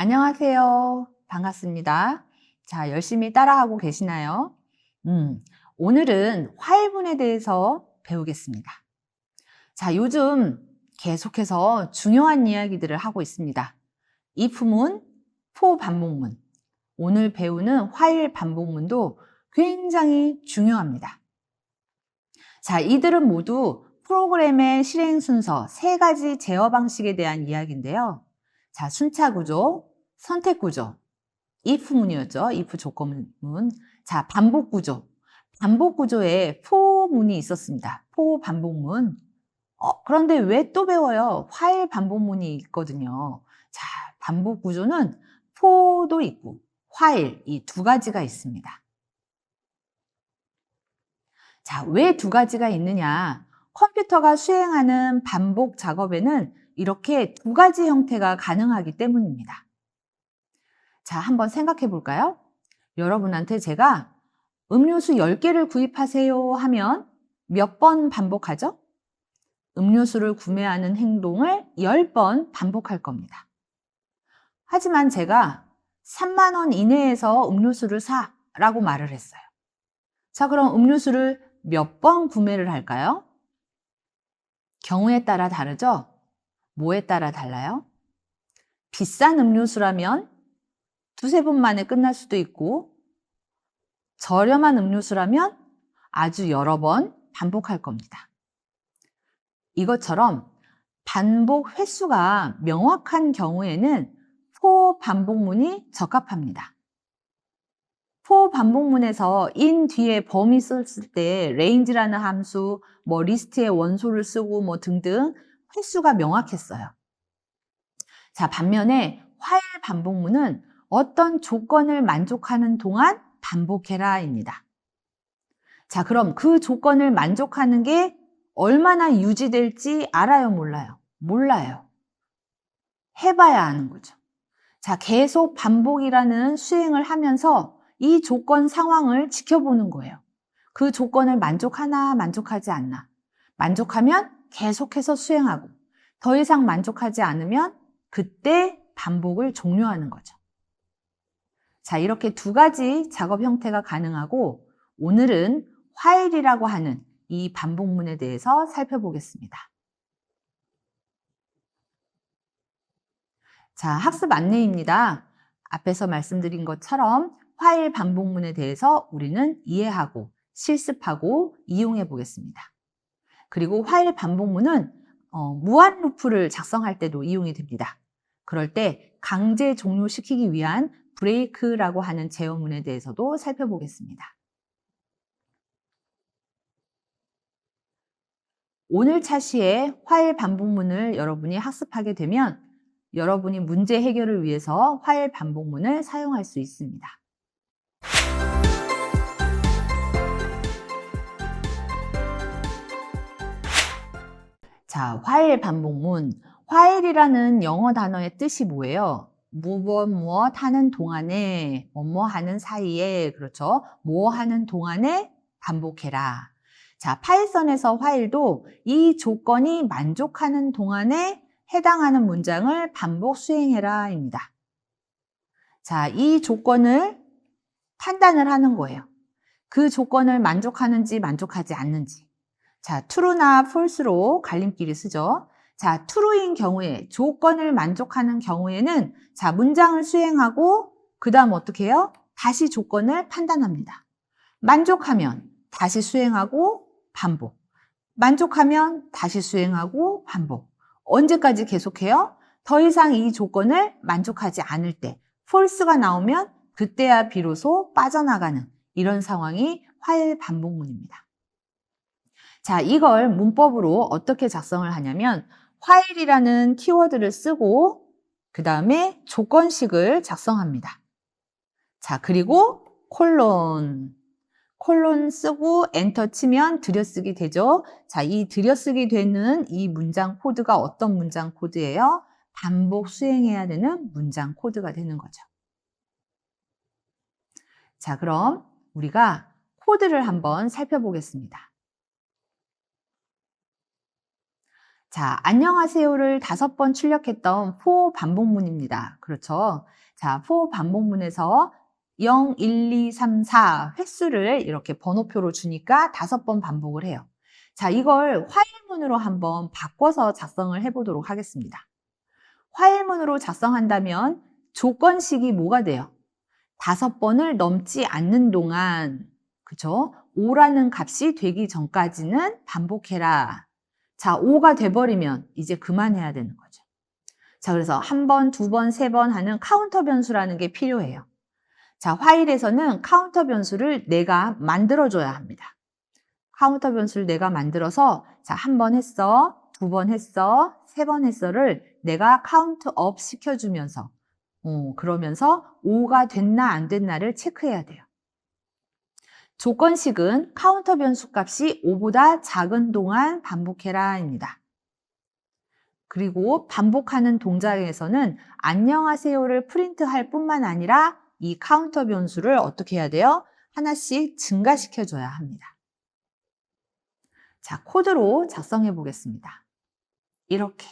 안녕하세요. 반갑습니다. 자, 열심히 따라하고 계시나요? 오늘은 화해문에 대해서 배우겠습니다. 자, 요즘 계속해서 중요한 이야기들을 하고 있습니다. if문, for 반복문. 오늘 배우는 while 반복문도 굉장히 중요합니다. 자, 이들은 모두 프로그램의 실행 순서 세 가지 제어 방식에 대한 이야기인데요. 자, 순차 구조, 선택 구조, if문이었죠. if 조건문. 자, 반복 구조. 반복 구조에 for 문이 있었습니다. for 반복문. 그런데 왜 또 배워요? while 반복문이 있거든요. 자, 반복 구조는 for도 있고 while 이 두 가지가 있습니다. 자, 왜 두 가지가 있느냐? 컴퓨터가 수행하는 반복 작업에는 이렇게 두 가지 형태가 가능하기 때문입니다. 자, 한번 생각해 볼까요? 여러분한테 제가 음료수 10개를 구입하세요 하면 몇 번 반복하죠? 음료수를 구매하는 행동을 10번 반복할 겁니다. 하지만 제가 3만 원 이내에서 음료수를 사 라고 말을 했어요. 자, 그럼 음료수를 몇 번 구매를 할까요? 경우에 따라 다르죠? 뭐에 따라 달라요? 비싼 음료수라면 두세 번 만에 끝날 수도 있고 저렴한 음료수라면 아주 여러 번 반복할 겁니다. 이것처럼 반복 횟수가 명확한 경우에는 for 반복문이 적합합니다. for 반복문에서 in 뒤에 범위 썼을 때 range라는 함수, 리스트의 원소를 쓰고 등등 횟수가 명확했어요. 자, 반면에 while 반복문은 어떤 조건을 만족하는 동안 반복해라입니다. 자, 그럼 그 조건을 만족하는 게 얼마나 유지될지 알아요, 몰라요? 몰라요. 해봐야 아는 거죠. 자, 계속 반복이라는 수행을 하면서 이 조건 상황을 지켜보는 거예요. 그 조건을 만족하나 만족하지 않나. 만족하면 계속해서 수행하고 더 이상 만족하지 않으면 그때 반복을 종료하는 거죠. 자, 이렇게 두 가지 작업 형태가 가능하고 오늘은 while이라고 하는 이 반복문에 대해서 살펴보겠습니다. 자, 학습 안내입니다. 앞에서 말씀드린 것처럼 while 반복문에 대해서 우리는 이해하고 실습하고 이용해 보겠습니다. 그리고 while 반복문은 무한 루프를 작성할 때도 이용이 됩니다. 그럴 때 강제 종료시키기 위한 브레이크라고 하는 제어문에 대해서도 살펴보겠습니다. 오늘 차시에 while 반복문을 여러분이 학습하게 되면 여러분이 문제 해결을 위해서 while 반복문을 사용할 수 있습니다. 자, while 반복문. while이라는 영어 단어의 뜻이 뭐예요? 무엇 하는 동안에, 뭐뭐 하는 사이에, 그렇죠? 뭐 하는 동안에 반복해라. 자, 파이썬에서 while도 이 조건이 만족하는 동안에 해당하는 문장을 반복 수행해라입니다. 자, 이 조건을 판단을 하는 거예요. 그 조건을 만족하는지 만족하지 않는지. 자, true나 false로 갈림길을 쓰죠. 자, true인 경우에 조건을 만족하는 경우에는 자, 문장을 수행하고 그 다음 어떻게 해요? 다시 조건을 판단합니다. 만족하면 다시 수행하고 반복. 만족하면 다시 수행하고 반복. 언제까지 계속해요? 더 이상 이 조건을 만족하지 않을 때 false가 나오면 그때야 비로소 빠져나가는 이런 상황이 while 반복문입니다. 자, 이걸 문법으로 어떻게 작성을 하냐면 while이라는 키워드를 쓰고 그 다음에 조건식을 작성합니다. 자, 그리고 콜론 쓰고 엔터 치면 들여쓰기 되죠. 자, 이 들여쓰기 되는 이 문장 코드가 어떤 문장 코드예요? 반복 수행해야 되는 문장 코드가 되는 거죠. 자, 그럼 우리가 코드를 한번 살펴보겠습니다. 자, 안녕하세요를 5번 출력했던 for 반복문입니다. 그렇죠? 자, for 반복문에서 0, 1, 2, 3, 4 횟수를 이렇게 번호표로 주니까 5번 반복을 해요. 자, 이걸 화일문으로 한번 바꿔서 작성을 해보도록 하겠습니다. 화일문으로 작성한다면 조건식이 뭐가 돼요? 5번을 넘지 않는 동안, 그쵸? 5라는 값이 되기 전까지는 반복해라. 자, 5가 돼버리면 이제 그만해야 되는 거죠. 자, 그래서 1번, 2번, 3번 하는 카운터 변수라는 게 필요해요. 자, 화일에서는 카운터 변수를 내가 만들어줘야 합니다. 카운터 변수를 내가 만들어서 자, 1번 했어, 2번 했어, 3번 했어를 내가 카운트업 시켜주면서 그러면서 5가 됐나 안 됐나를 체크해야 돼요. 조건식은 카운터 변수 값이 5보다 작은 동안 반복해라입니다. 그리고 반복하는 동작에서는 안녕하세요를 프린트할 뿐만 아니라 이 카운터 변수를 어떻게 해야 돼요? 하나씩 증가시켜줘야 합니다. 자, 코드로 작성해 보겠습니다. 이렇게.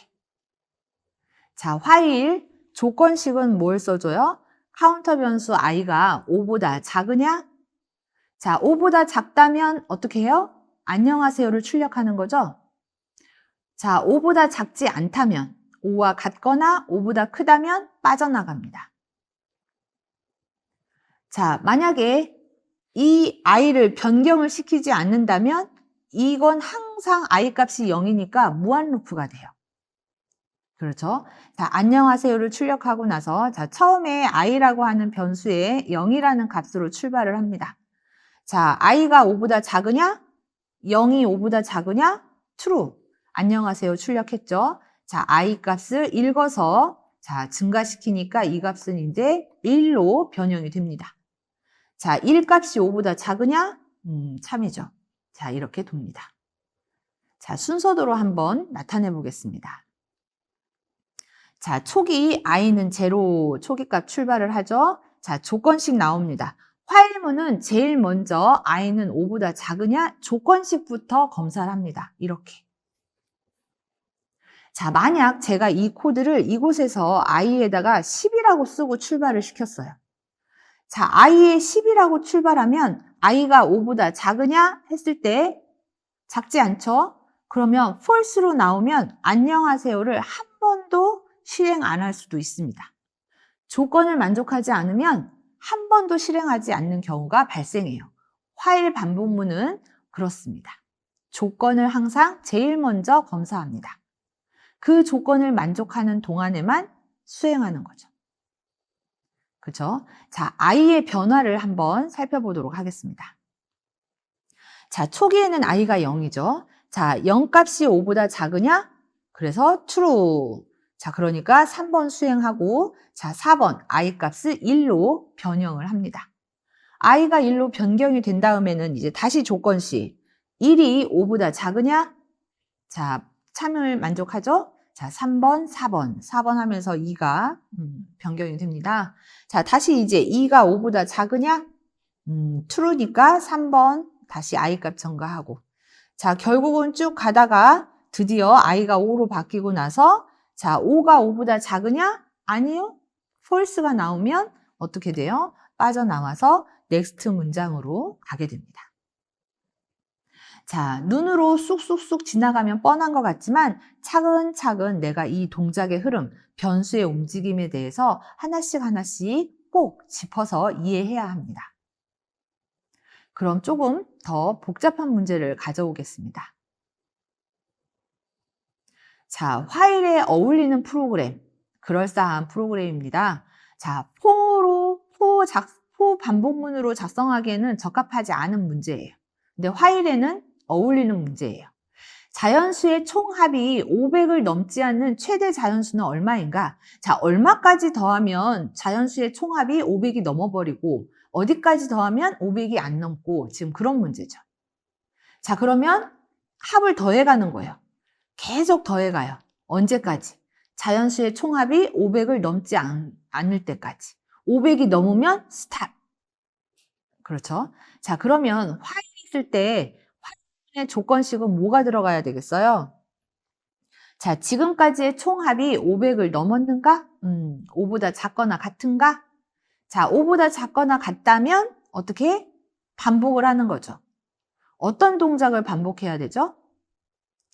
자, while 조건식은 뭘 써줘요? 카운터 변수 i가 5보다 작으냐? 자, 5보다 작다면 어떻게 해요? 안녕하세요를 출력하는 거죠? 자, 5보다 작지 않다면 5와 같거나 5보다 크다면 빠져나갑니다. 자, 만약에 이 i를 변경을 시키지 않는다면 이건 항상 i 값이 0이니까 무한 루프가 돼요. 그렇죠? 자, 안녕하세요를 출력하고 나서 자, 처음에 i라고 하는 변수에 0이라는 값으로 출발을 합니다. 자, i가 5보다 작으냐? 0이 5보다 작으냐? true. 안녕하세요 출력했죠? 자, i 값을 읽어서 자, 증가시키니까 이 값은 이제 1로 변형이 됩니다. 자, 1 값이 5보다 작으냐? 참이죠. 자, 이렇게 돕니다. 자, 순서대로 한번 나타내 보겠습니다. 자, 초기 i는 0 초기값 출발을 하죠. 자, 조건식 나옵니다. 화일문은 제일 먼저 i는 5보다 작으냐 조건식부터 검사를 합니다. 이렇게. 자, 만약 제가 이 코드를 이곳에서 i에다가 10이라고 쓰고 출발을 시켰어요. 자, i에 10이라고 출발하면 i가 5보다 작으냐 했을 때 작지 않죠? 그러면 false로 나오면 안녕하세요를 한 번도 실행 안 할 수도 있습니다. 조건을 만족하지 않으면 한 번도 실행하지 않는 경우가 발생해요. while 반복문은 그렇습니다. 조건을 항상 제일 먼저 검사합니다. 그 조건을 만족하는 동안에만 수행하는 거죠. 그죠? 자, i의 변화를 한번 살펴보도록 하겠습니다. 자, 초기에는 i가 0이죠. 자, 0 값이 5보다 작으냐? 그래서 true. 자, 그러니까 3번 수행하고 자, 4번 i 값을 1로 변형을 합니다. i가 1로 변경이 된 다음에는 이제 다시 조건식 1이 5보다 작으냐? 자, 참을 만족하죠? 자, 3번, 4번 하면서 2가 변경이 됩니다. 자, 다시 이제 2가 5보다 작으냐? true니까 3번 다시 i 값 첨가하고 자, 결국은 쭉 가다가 드디어 i가 5로 바뀌고 나서 자, 5가 5보다 작으냐? 아니요. false가 나오면 어떻게 돼요? 빠져나와서 next 문장으로 가게 됩니다. 자, 눈으로 쑥쑥쑥 지나가면 뻔한 것 같지만 차근차근 내가 이 동작의 흐름, 변수의 움직임에 대해서 하나씩 하나씩 꼭 짚어서 이해해야 합니다. 그럼 조금 더 복잡한 문제를 가져오겠습니다. 자, while에 어울리는 프로그램, 그럴싸한 프로그램입니다. 자, for 반복문으로 작성하기에는 적합하지 않은 문제예요. 근데 while에는 어울리는 문제예요. 자연수의 총합이 500을 넘지 않는 최대 자연수는 얼마인가? 자, 얼마까지 더하면 자연수의 총합이 500이 넘어버리고 어디까지 더하면 500이 안 넘고 지금 그런 문제죠. 자, 그러면 합을 더해가는 거예요. 계속 더해가요. 언제까지? 자연수의 총합이 500을 넘지 않을 때까지. 500이 넘으면 스탑. 그렇죠? 자, 그러면 while 있을 때 while의 조건식은 뭐가 들어가야 되겠어요? 자, 지금까지의 총합이 500을 넘었는가? 5보다 작거나 같은가? 자, 5보다 작거나 같다면 어떻게? 반복을 하는 거죠. 어떤 동작을 반복해야 되죠?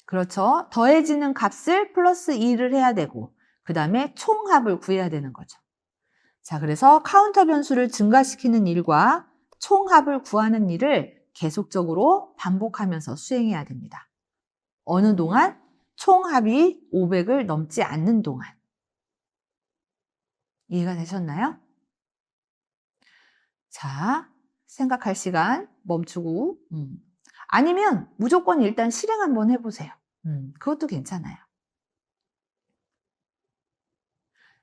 그렇죠. 더해지는 값을 플러스 2를 해야 되고 그 다음에 총합을 구해야 되는 거죠. 자, 그래서 카운터 변수를 증가시키는 일과 총합을 구하는 일을 계속적으로 반복하면서 수행해야 됩니다. 어느 동안? 총합이 500을 넘지 않는 동안. 이해가 되셨나요? 자, 생각할 시간 멈추고 아니면 무조건 일단 실행 한번 해보세요. 그것도 괜찮아요.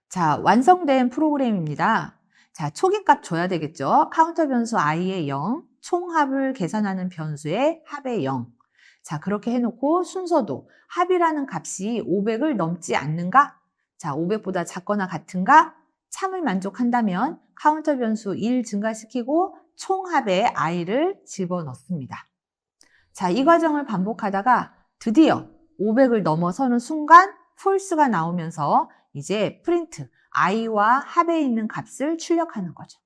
자, 완성된 프로그램입니다. 자, 초기값 줘야 되겠죠. 카운터 변수 i의 0, 총합을 계산하는 변수의 합의 0. 자, 그렇게 해놓고 순서도 합이라는 값이 500을 넘지 않는가? 자, 500보다 작거나 같은가? 참을 만족한다면 카운터 변수 1 증가시키고 총합의 i를 집어넣습니다. 자, 이 과정을 반복하다가 드디어 500을 넘어서는 순간 false가 나오면서 이제 프린트, i와 합에 있는 값을 출력하는 거죠.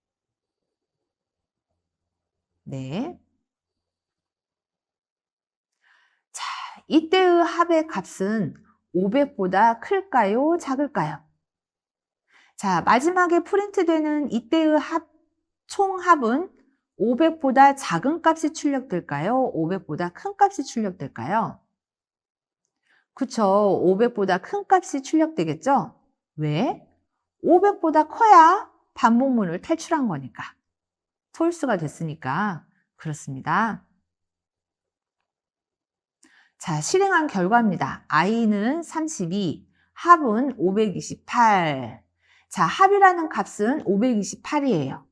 네. 자, 이때의 합의 값은 500보다 클까요? 작을까요? 자, 마지막에 프린트되는 이때의 총합은 500보다 작은 값이 출력될까요? 500보다 큰 값이 출력될까요? 그쵸. 500보다 큰 값이 출력되겠죠? 왜? 500보다 커야 반복문을 탈출한 거니까. false가 됐으니까. 그렇습니다. 자, 실행한 결과입니다. i는 32, 합은 528. 자, 합이라는 값은 528이에요.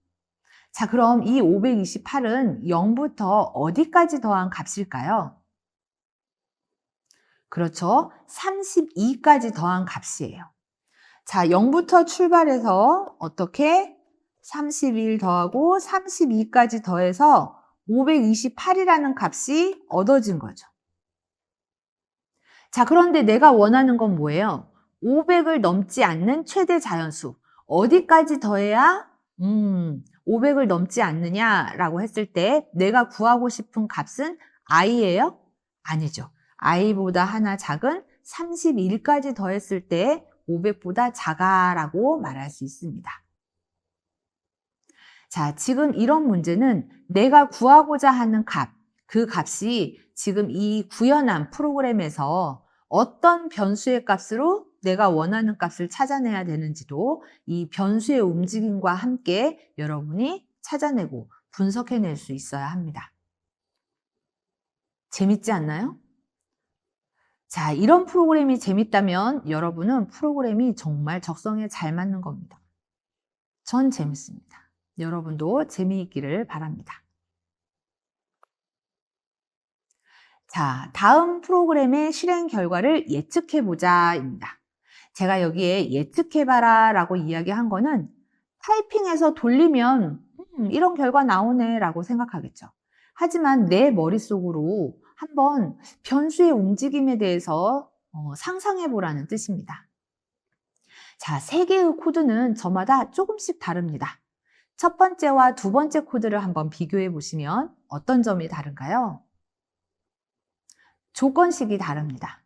자, 그럼 이 528은 0부터 어디까지 더한 값일까요? 그렇죠. 32까지 더한 값이에요. 자, 0부터 출발해서 어떻게? 31 더하고 32까지 더해서 528이라는 값이 얻어진 거죠. 자, 그런데 내가 원하는 건 뭐예요? 500을 넘지 않는 최대 자연수. 어디까지 더해야 500을 넘지 않느냐라고 했을 때 내가 구하고 싶은 값은 i예요? 아니죠. i보다 하나 작은 31까지 더했을 때 500보다 작아라고 말할 수 있습니다. 자, 지금 이런 문제는 내가 구하고자 하는 값, 그 값이 지금 이 구현한 프로그램에서 어떤 변수의 값으로 내가 원하는 값을 찾아내야 되는지도 이 변수의 움직임과 함께 여러분이 찾아내고 분석해낼 수 있어야 합니다. 재밌지 않나요? 자, 이런 프로그램이 재밌다면 여러분은 프로그램이 정말 적성에 잘 맞는 겁니다. 전 재밌습니다. 여러분도 재미있기를 바랍니다. 자, 다음 프로그램의 실행 결과를 예측해보자입니다. 제가 여기에 예측해봐라 라고 이야기한 거는 타이핑해서 돌리면 이런 결과 나오네 라고 생각하겠죠. 하지만 내 머릿속으로 한번 변수의 움직임에 대해서 상상해보라는 뜻입니다. 자, 3개의 코드는 저마다 조금씩 다릅니다. 첫 번째와 두 번째 코드를 한번 비교해 보시면 어떤 점이 다른가요? 조건식이 다릅니다.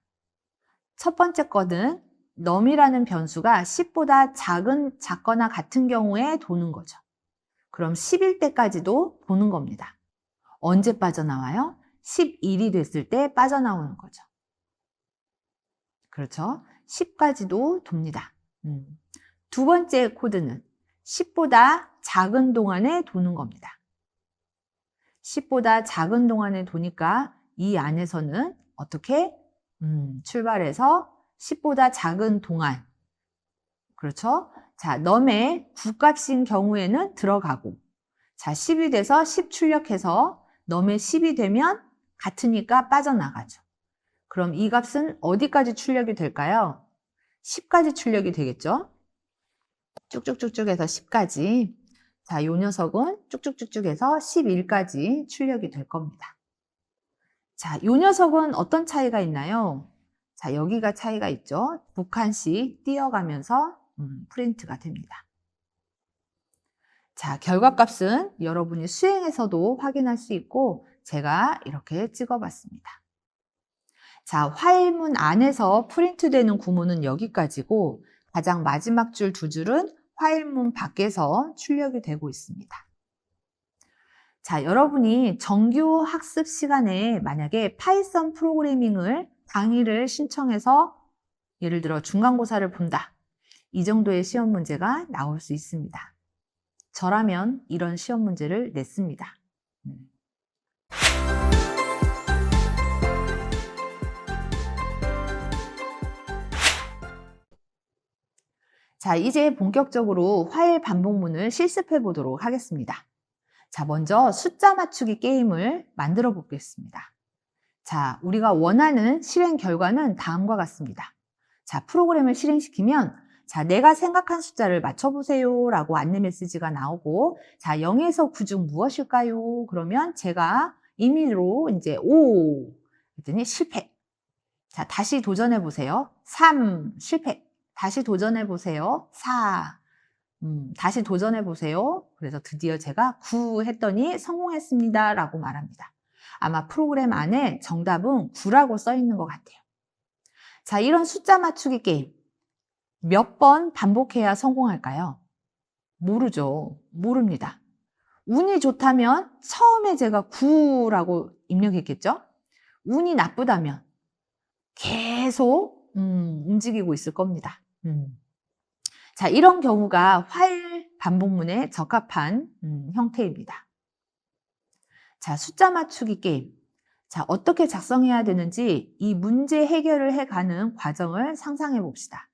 첫 번째 거는 num이라는 변수가 10보다 작거나 같은 경우에 도는 거죠. 그럼 10일 때까지도 도는 겁니다. 언제 빠져나와요? 11이 됐을 때 빠져나오는 거죠. 그렇죠? 10까지도 돕니다. 두 번째 코드는 10보다 작은 동안에 도는 겁니다. 10보다 작은 동안에 도니까 이 안에서는 어떻게? 출발해서 10보다 작은 동안. 그렇죠? 자, num의 9값인 경우에는 들어가고, 자, 10이 돼서 10 출력해서 num의 10이 되면 같으니까 빠져나가죠. 그럼 이 값은 어디까지 출력이 될까요? 10까지 출력이 되겠죠? 쭉쭉쭉쭉 해서 10까지. 자, 요 녀석은 쭉쭉쭉쭉 해서 11까지 출력이 될 겁니다. 자, 요 녀석은 어떤 차이가 있나요? 자, 여기가 차이가 있죠. 두 칸씩 띄어가면서 프린트가 됩니다. 자, 결과값은 여러분이 수행에서도 확인할 수 있고 제가 이렇게 찍어봤습니다. 자, 화일문 안에서 프린트되는 구문은 여기까지고 가장 마지막 줄 두 줄은 화일문 밖에서 출력이 되고 있습니다. 자, 여러분이 정규 학습 시간에 만약에 파이썬 프로그래밍을 강의를 신청해서 예를 들어 중간고사를 본다. 이 정도의 시험 문제가 나올 수 있습니다. 저라면 이런 시험 문제를 냈습니다. 자, 이제 본격적으로 화일 반복문을 실습해 보도록 하겠습니다. 자, 먼저 숫자 맞추기 게임을 만들어 보겠습니다. 자, 우리가 원하는 실행 결과는 다음과 같습니다. 자, 프로그램을 실행시키면 자, 내가 생각한 숫자를 맞춰보세요 라고 안내 메시지가 나오고 자, 0에서 9 중 무엇일까요? 그러면 제가 임의로 이제 5 했더니 실패. 자, 다시 도전해 보세요. 3 실패. 다시 도전해 보세요. 4 다시 도전해 보세요. 그래서 드디어 제가 9 했더니 성공했습니다 라고 말합니다. 아마 프로그램 안에 정답은 9라고 써 있는 것 같아요. 자, 이런 숫자 맞추기 게임 몇 번 반복해야 성공할까요? 모르죠. 모릅니다. 운이 좋다면 처음에 제가 9라고 입력했겠죠? 운이 나쁘다면 계속 움직이고 있을 겁니다. 자, 이런 경우가 화일 반복문에 적합한 형태입니다. 자, 숫자 맞추기 게임. 자, 어떻게 작성해야 되는지 이 문제 해결을 해가는 과정을 상상해 봅시다.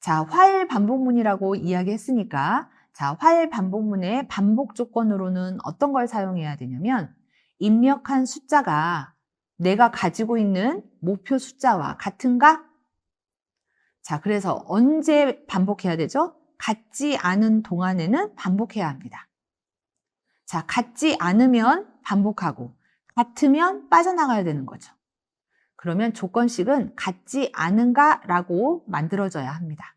자, 화일 반복문이라고 이야기했으니까 자, 화일 반복문의 반복 조건으로는 어떤 걸 사용해야 되냐면 입력한 숫자가 내가 가지고 있는 목표 숫자와 같은가? 자, 그래서 언제 반복해야 되죠? 같지 않은 동안에는 반복해야 합니다. 자, 같지 않으면 반복하고 같으면 빠져나가야 되는 거죠. 그러면 조건식은 같지 않은가? 라고 만들어져야 합니다.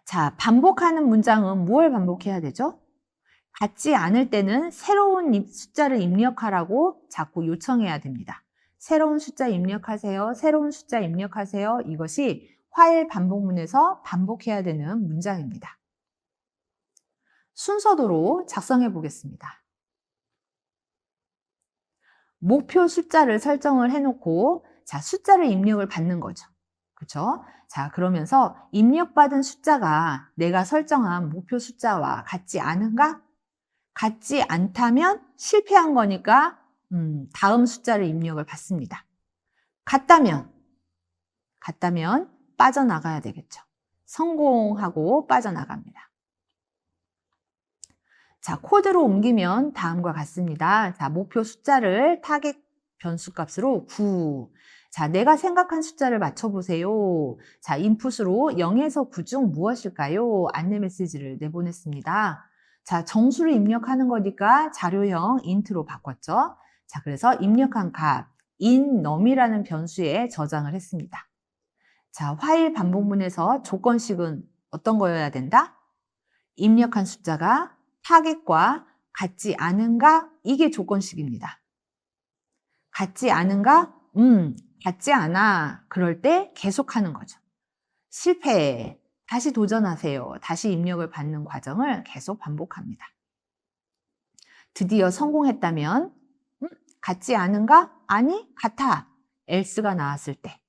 자, 반복하는 문장은 무엇을 반복해야 되죠? 같지 않을 때는 새로운 숫자를 입력하라고 자꾸 요청해야 됩니다. 새로운 숫자 입력하세요. 새로운 숫자 입력하세요. 이것이 화일 반복문에서 반복해야 되는 문장입니다. 순서대로 작성해 보겠습니다. 목표 숫자를 설정을 해놓고 자, 숫자를 입력을 받는 거죠. 그렇죠? 자, 그러면서 입력받은 숫자가 내가 설정한 목표 숫자와 같지 않은가? 같지 않다면 실패한 거니까 다음 숫자를 입력을 받습니다. 같다면 빠져나가야 되겠죠. 성공하고 빠져나갑니다. 자, 코드로 옮기면 다음과 같습니다. 자, 목표 숫자를 타겟 변수값으로 9. 자, 내가 생각한 숫자를 맞춰보세요. 자, 인풋으로 0에서 9 중 무엇일까요? 안내 메시지를 내보냈습니다. 자, 정수를 입력하는 거니까 자료형 int로 바꿨죠. 자, 그래서 입력한 값 in_num이라는 변수에 저장을 했습니다. 자, 화일 반복문에서 조건식은 어떤 거여야 된다? 입력한 숫자가 타겟과 같지 않은가? 이게 조건식입니다. 같지 않은가? 같지 않아. 그럴 때 계속하는 거죠. 실패. 다시 도전하세요. 다시 입력을 받는 과정을 계속 반복합니다. 드디어 성공했다면 같지 않은가? 아니, 같아. else가 나왔을 때,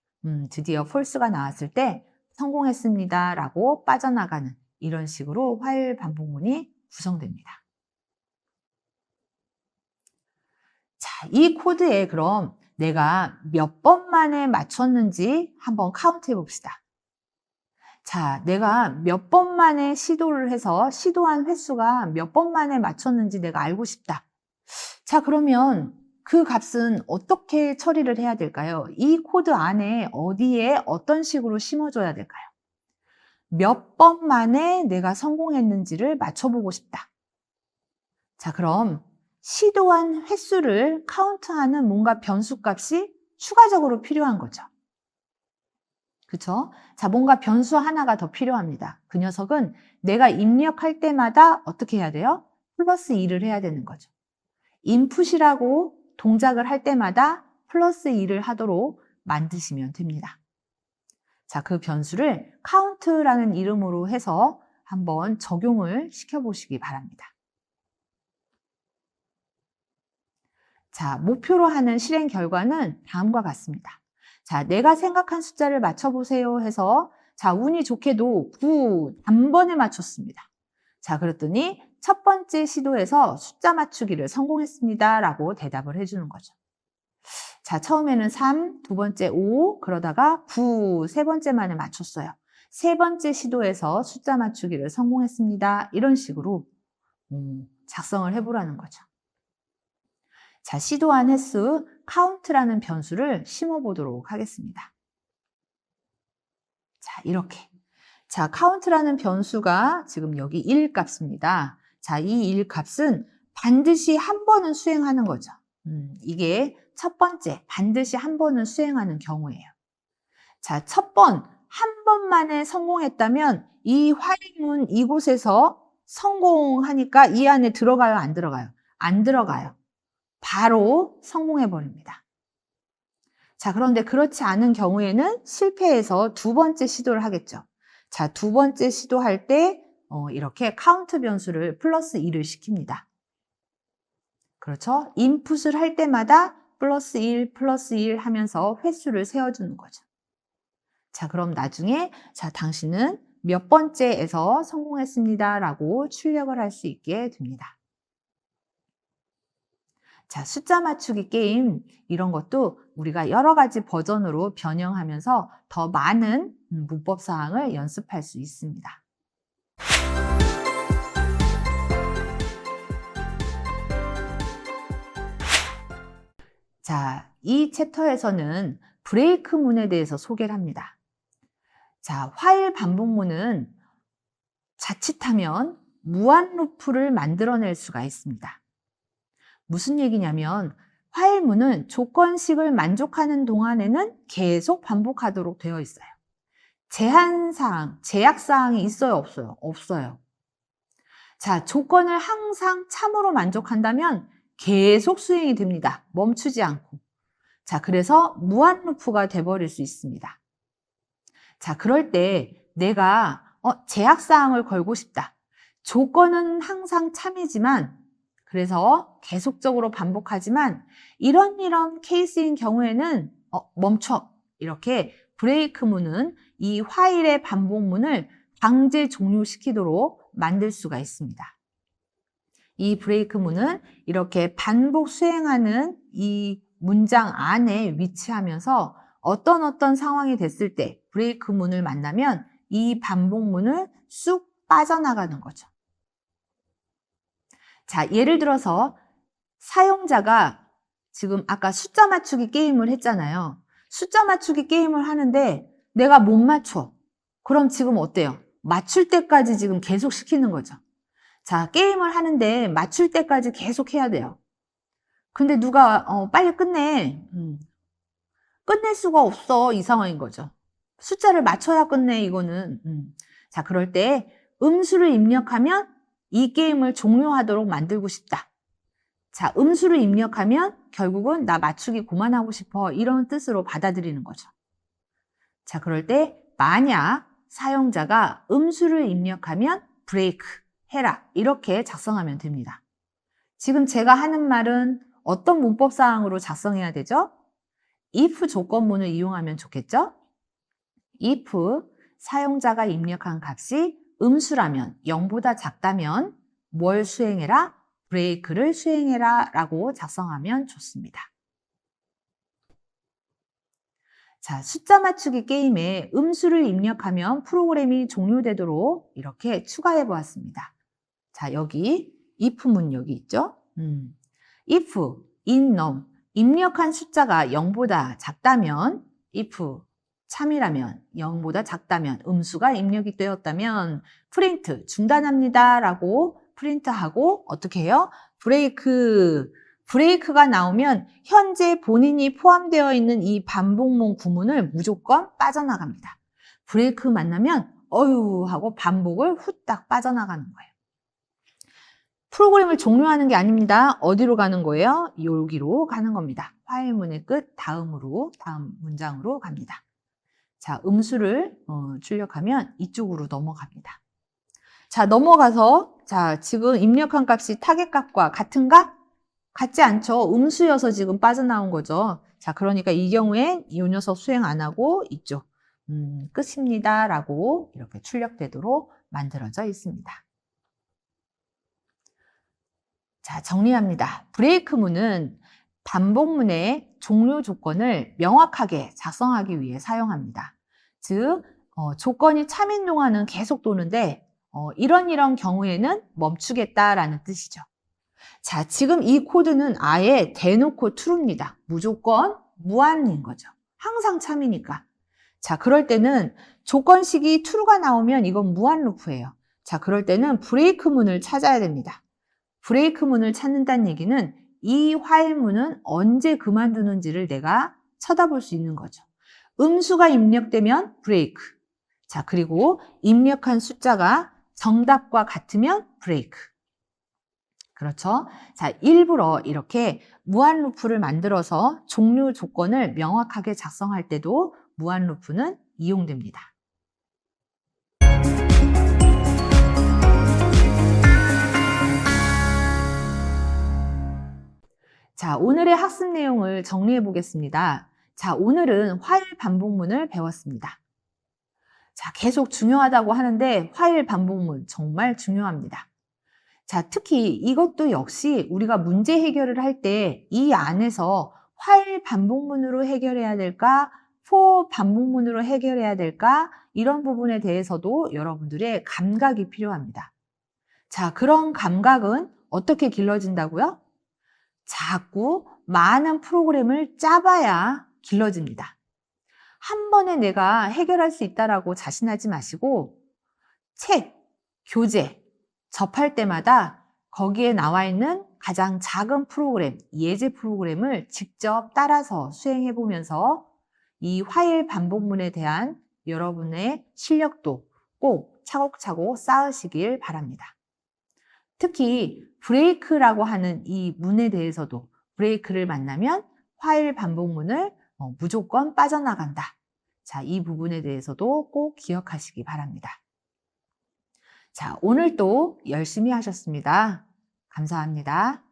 드디어 false가 나왔을 때 성공했습니다. 라고 빠져나가는 이런 식으로 화일 반복문이 구성됩니다. 자, 이 코드에 그럼 내가 몇 번 만에 맞췄는지 한번 카운트 해봅시다. 자, 내가 몇 번 만에 시도를 해서 시도한 횟수가 몇 번 만에 맞췄는지 내가 알고 싶다. 자, 그러면 그 값은 어떻게 처리를 해야 될까요? 이 코드 안에 어디에 어떤 식으로 심어줘야 될까요? 몇 번 만에 내가 성공했는지를 맞춰보고 싶다. 자, 그럼 시도한 횟수를 카운트하는 뭔가 변수값이 추가적으로 필요한 거죠. 그쵸? 자, 뭔가 변수 하나가 더 필요합니다. 그 녀석은 내가 입력할 때마다 어떻게 해야 돼요? 플러스 2를 해야 되는 거죠. 인풋이라고 동작을 할 때마다 플러스 2를 하도록 만드시면 됩니다. 자, 그 변수를 count라는 이름으로 해서 한번 적용을 시켜보시기 바랍니다. 자, 목표로 하는 실행 결과는 다음과 같습니다. 자, 내가 생각한 숫자를 맞춰보세요 해서 자, 운이 좋게도 9 단번에 맞췄습니다. 자, 그랬더니 첫 번째 시도에서 숫자 맞추기를 성공했습니다 라고 대답을 해주는 거죠. 자, 처음에는 3, 두 번째 5, 그러다가 9, 세 번째 만에 맞췄어요. 세 번째 시도에서 숫자 맞추기를 성공했습니다. 이런 식으로 작성을 해보라는 거죠. 자, 시도한 횟수 count라는 변수를 심어보도록 하겠습니다. 자, 이렇게. 자, count라는 변수가 지금 여기 1 값입니다. 자, 이 1 값은 반드시 한 번은 수행하는 거죠. 이게 첫 번째, 반드시 한 번은 수행하는 경우예요. 자, 첫 번, 한 번만에 성공했다면 이 화일문 이곳에서 성공하니까 이 안에 들어가요, 안 들어가요? 안 들어가요. 바로 성공해 버립니다. 자, 그런데 그렇지 않은 경우에는 실패해서 두 번째 시도를 하겠죠. 자, 두 번째 시도할 때 이렇게 카운트 변수를 플러스 2를 시킵니다. 그렇죠? 인풋을 할 때마다 플러스 1, 플러스 1 하면서 횟수를 세워주는 거죠. 자, 그럼 나중에 자, 당신은 몇 번째에서 성공했습니다 라고 출력을 할 수 있게 됩니다. 자, 숫자 맞추기 게임 이런 것도 우리가 여러 가지 버전으로 변형하면서 더 많은 문법 사항을 연습할 수 있습니다. 자, 이 챕터에서는 브레이크문에 대해서 소개를 합니다. 자, while 반복문은 자칫하면 무한 루프를 만들어낼 수가 있습니다. 무슨 얘기냐면 while문은 조건식을 만족하는 동안에는 계속 반복하도록 되어 있어요. 제한사항, 제약사항이 있어요, 없어요? 없어요. 자, 조건을 항상 참으로 만족한다면 계속 수행이 됩니다. 멈추지 않고. 자, 그래서 무한 루프가 돼버릴 수 있습니다. 자, 그럴 때 내가 제약사항을 걸고 싶다. 조건은 항상 참이지만 그래서 계속적으로 반복하지만 이런 케이스인 경우에는 멈춰. 이렇게 브레이크문은 이 while의 반복문을 강제 종료시키도록 만들 수가 있습니다. 이 브레이크문은 이렇게 반복 수행하는 이 문장 안에 위치하면서 어떤 상황이 됐을 때 브레이크문을 만나면 이 반복문을 쑥 빠져나가는 거죠. 자, 예를 들어서 사용자가 지금 아까 숫자 맞추기 게임을 했잖아요. 숫자 맞추기 게임을 하는데 내가 못 맞춰. 그럼 지금 어때요? 맞출 때까지 지금 계속 시키는 거죠. 자, 게임을 하는데 맞출 때까지 계속 해야 돼요. 근데 누가 빨리 끝내. 끝낼 수가 없어. 이 상황인 거죠. 숫자를 맞춰야 끝내 이거는. 자, 그럴 때 음수를 입력하면 이 게임을 종료하도록 만들고 싶다. 자, 음수를 입력하면 결국은 나 맞추기 그만하고 싶어. 이런 뜻으로 받아들이는 거죠. 자, 그럴 때 만약 사용자가 음수를 입력하면 브레이크 해라. 이렇게 작성하면 됩니다. 지금 제가 하는 말은 어떤 문법 사항으로 작성해야 되죠? if 조건문을 이용하면 좋겠죠? if 사용자가 입력한 값이 음수라면 0보다 작다면 뭘 수행해라? 브레이크를 수행해라 라고 작성하면 좋습니다. 자, 숫자 맞추기 게임에 음수를 입력하면 프로그램이 종료되도록 이렇게 추가해 보았습니다. 자, 여기 if문 여기 있죠? if, innum, 입력한 숫자가 0보다 작다면 if, 참이라면 0보다 작다면 음수가 입력이 되었다면 프린트 중단합니다 라고 프린트하고 어떻게 해요? 브레이크가 나오면 현재 본인이 포함되어 있는 이 반복문 구문을 무조건 빠져나갑니다. 브레이크 만나면 어휴 하고 반복을 후딱 빠져나가는 거예요. 프로그램을 종료하는 게 아닙니다. 어디로 가는 거예요? 여기로 가는 겁니다. 화해문의 끝 다음 문장으로 갑니다. 자, 음수를 출력하면 이쪽으로 넘어갑니다. 자, 넘어가서 자, 지금 입력한 값이 타겟 값과 같은가? 같지 않죠. 음수여서 지금 빠져나온 거죠. 자, 그러니까 이 경우엔 이 녀석 수행 안 하고 이쪽 끝입니다 라고 이렇게 출력되도록 만들어져 있습니다. 자, 정리합니다. 브레이크문은 반복문의 종료 조건을 명확하게 작성하기 위해 사용합니다. 즉, 조건이 참인 동안은 계속 도는데 이런 경우에는 멈추겠다라는 뜻이죠. 자, 지금 이 코드는 아예 대놓고 true입니다. 무조건 무한인 거죠. 항상 참이니까. 자, 그럴 때는 조건식이 true가 나오면 이건 무한 루프예요. 자, 그럴 때는 브레이크문을 찾아야 됩니다. 브레이크문을 찾는다는 얘기는 이 화일문은 언제 그만두는지를 내가 쳐다볼 수 있는 거죠. 음수가 입력되면 브레이크. 자, 그리고 입력한 숫자가 정답과 같으면 브레이크. 그렇죠? 자, 일부러 이렇게 무한 루프를 만들어서 종료 조건을 명확하게 작성할 때도 무한 루프는 이용됩니다. 자, 오늘의 학습 내용을 정리해 보겠습니다. 자, 오늘은 화일 반복문을 배웠습니다. 자, 계속 중요하다고 하는데 화일 반복문 정말 중요합니다. 자, 특히 이것도 역시 우리가 문제 해결을 할 때 이 안에서 화일 반복문으로 해결해야 될까? for 반복문으로 해결해야 될까? 이런 부분에 대해서도 여러분들의 감각이 필요합니다. 자, 그런 감각은 어떻게 길러진다고요? 자꾸 많은 프로그램을 짜봐야 길러집니다. 한 번에 내가 해결할 수 있다라고 자신하지 마시고 책, 교재 접할 때마다 거기에 나와 있는 가장 작은 프로그램, 예제 프로그램을 직접 따라서 수행해 보면서 이 화일 반복문에 대한 여러분의 실력도 꼭 차곡차곡 쌓으시길 바랍니다. 특히 브레이크라고 하는 이 문에 대해서도 브레이크를 만나면 화일 반복문을 무조건 빠져나간다. 자, 이 부분에 대해서도 꼭 기억하시기 바랍니다. 자, 오늘도 열심히 하셨습니다. 감사합니다.